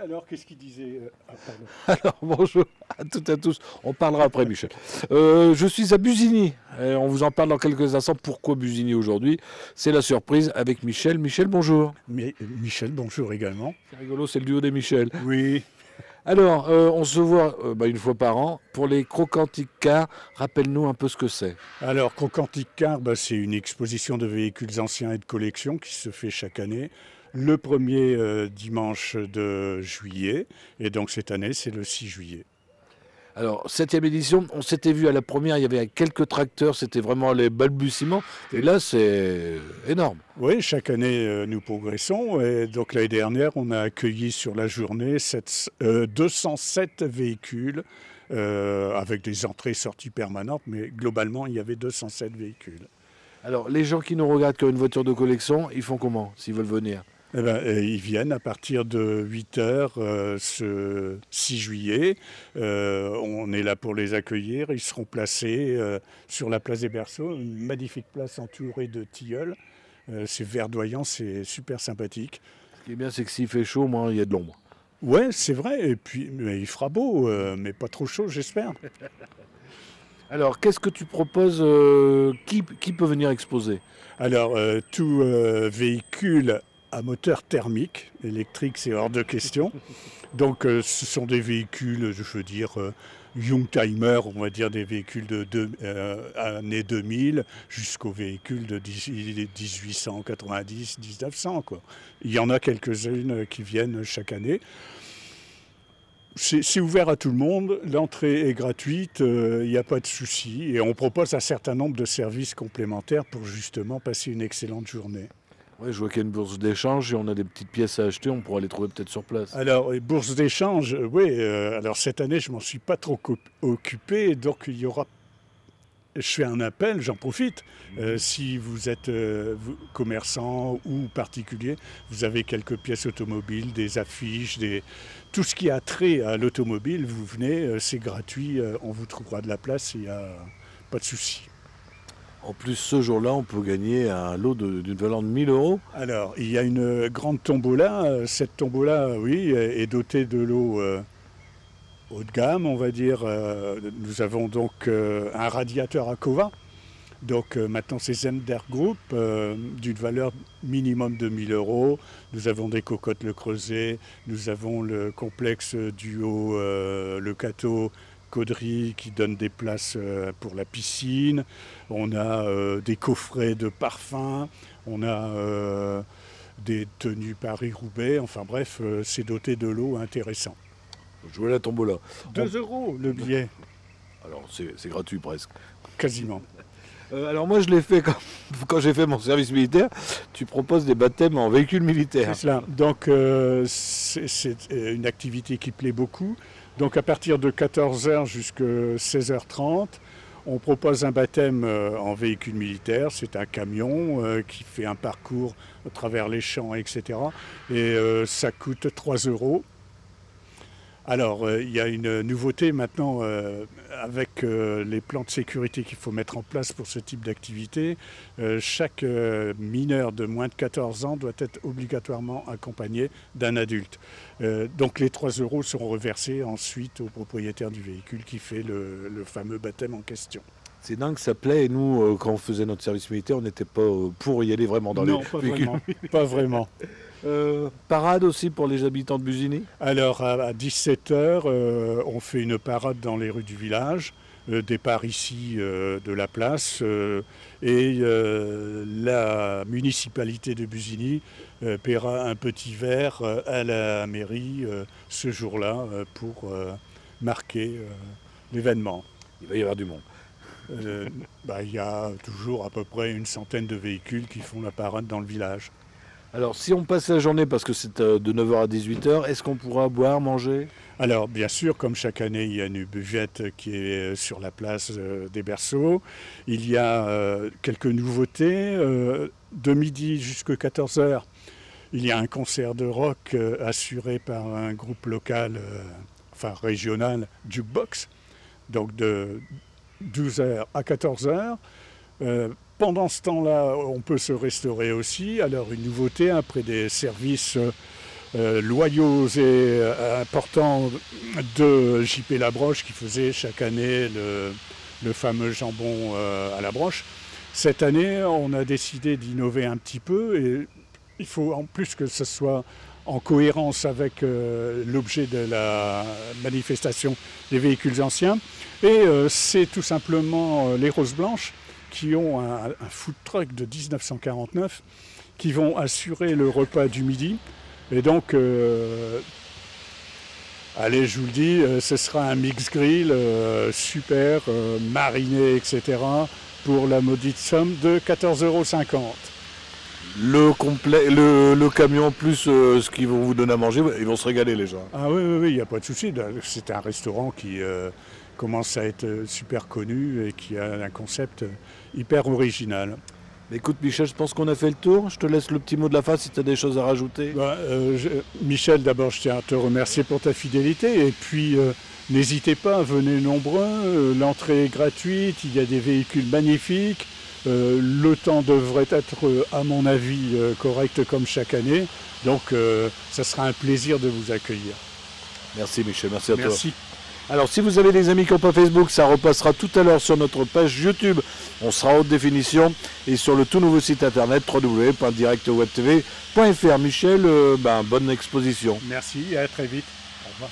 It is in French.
alors, qu'est-ce qu'il disait pardon. Alors, bonjour à toutes et à tous. On parlera après, Michel. Je suis à Busigny. Et on vous en parle dans quelques instants. Pourquoi Busigny aujourd'hui? C'est la surprise avec Michel. Michel, bonjour. Mais Michel, bonjour également. C'est rigolo, c'est le duo des Michel. Oui. Alors, on se voit une fois par an. Pour les Croquantiques Cars, rappelle-nous un peu ce que c'est. Alors, Croquantique Car, c'est une exposition de véhicules anciens et de collection qui se fait chaque année. Le premier dimanche de juillet. Et donc, cette année, c'est le 6 juillet. Alors, 7e édition, on s'était vu à la première, il y avait quelques tracteurs, c'était vraiment les balbutiements. Et là, c'est énorme. Oui, chaque année, nous progressons. Et donc, l'année dernière, on a accueilli sur la journée 207 véhicules avec des entrées et sorties permanentes. Mais globalement, il y avait 207 véhicules. Alors, les gens qui nous regardent qui ont une voiture de collection, ils font comment s'ils veulent venir? Ils viennent à partir de 8h ce 6 juillet. On est là pour les accueillir. Ils seront placés sur la place des Berceaux, une magnifique place entourée de tilleuls. C'est verdoyant, c'est super sympathique. Ce qui est bien, c'est que s'il fait chaud, il y a de l'ombre. Ouais, c'est vrai. Et puis, mais il fera beau, mais pas trop chaud, j'espère. Alors, qu'est-ce que tu proposes qui peut venir exposer? Alors, tout véhicule à moteur thermique, électrique, c'est hors de question. Donc, ce sont des véhicules, je veux dire, Youngtimer, on va dire des véhicules de années 2000 jusqu'aux véhicules de 1890, 1900, quoi. Il y en a quelques-unes qui viennent chaque année. C'est ouvert à tout le monde, l'entrée est gratuite, il n'y a pas de souci. Et on propose un certain nombre de services complémentaires pour justement passer une excellente journée. Oui, je vois qu'il y a une bourse d'échange et on a des petites pièces à acheter, on pourra les trouver peut-être sur place. Alors, bourse d'échange, oui, alors cette année, je ne m'en suis pas trop occupé, donc il y aura... Je fais un appel, j'en profite. Si vous êtes commerçant ou particulier, vous avez quelques pièces automobiles, des affiches, tout ce qui a trait à l'automobile, vous venez, c'est gratuit, on vous trouvera de la place, il n'y a pas de souci. En plus, ce jour-là, on peut gagner un lot d'une valeur de 1 000 €. Alors, il y a une grande tombola. Cette tombola, oui, est dotée de lots haut de gamme, on va dire. Nous avons donc un radiateur Acova. Donc maintenant, c'est Zender Group, d'une valeur minimum de 1 000 €. Nous avons des cocottes Le Creuset. Nous avons le complexe duo Le Cateau Caudry qui donne des places pour la piscine. On a des coffrets de parfums. On a des tenues Paris-Roubaix. Enfin bref, c'est doté de lots intéressants. Jouer à la tombola. 2 € le billet. Alors, c'est gratuit presque. Quasiment. Alors moi, je l'ai fait quand j'ai fait mon service militaire. Tu proposes des baptêmes en véhicule militaire. C'est cela. Donc, c'est une activité qui plaît beaucoup. Donc à partir de 14h jusqu'à 16h30, on propose un baptême en véhicule militaire. C'est un camion qui fait un parcours à travers les champs, etc. Et ça coûte 3 €. Alors, il y a une nouveauté maintenant avec les plans de sécurité qu'il faut mettre en place pour ce type d'activité. Chaque mineur de moins de 14 ans doit être obligatoirement accompagné d'un adulte. Donc les 3 € seront reversés ensuite au propriétaire du véhicule qui fait le fameux baptême en question. C'est dingue, ça plaît. Et nous, quand on faisait notre service militaire, on n'était pas pour y aller vraiment dans les véhicules. Non, pas vraiment. Parade aussi pour les habitants de Busigny? Alors à 17h, on fait une parade dans les rues du village, départ ici de la place, et la municipalité de Busigny paiera un petit verre à la mairie ce jour-là pour marquer l'événement. Il va y avoir du monde. Il y a toujours à peu près une centaine de véhicules qui font la parade dans le village. Alors, si on passe la journée, parce que c'est de 9h à 18h, est-ce qu'on pourra boire, manger? Alors, bien sûr, comme chaque année, il y a une buvette qui est sur la place des Berceaux. Il y a quelques nouveautés. De midi jusqu'à 14h, il y a un concert de rock assuré par un groupe local, régional, Jukebox. Donc, de 12h à 14h. Pendant ce temps-là, on peut se restaurer aussi. Alors, une nouveauté, après des services loyaux et importants de JP Labroche qui faisait chaque année le fameux jambon à la broche. Cette année, on a décidé d'innover un petit peu et il faut en plus que ce soit en cohérence avec l'objet de la manifestation des véhicules anciens. Et c'est tout simplement les Roses Blanches qui ont un food truck de 1949 qui vont assurer le repas du midi. Et donc, allez, je vous le dis, ce sera un mix grill super, mariné, etc. pour la maudite somme de 14,50 €. Le camion plus ce qu'ils vont vous donner à manger, ils vont se régaler les gens. Ah oui, il n'y a pas de souci. C'est un restaurant qui commence à être super connu et qui a un concept hyper original. Écoute Michel, je pense qu'on a fait le tour. Je te laisse le petit mot de la fin si tu as des choses à rajouter. Michel, d'abord je tiens à te remercier pour ta fidélité et puis n'hésitez pas, venez nombreux, l'entrée est gratuite, il y a des véhicules magnifiques, le temps devrait être à mon avis correct comme chaque année, donc ça sera un plaisir de vous accueillir. Merci Michel, merci à toi. Merci. Alors si vous avez des amis qui n'ont pas Facebook, ça repassera tout à l'heure sur notre page YouTube. On sera en haute définition et sur le tout nouveau site internet www.directwebtv.fr. Michel, bonne exposition. Merci et à très vite. Au revoir.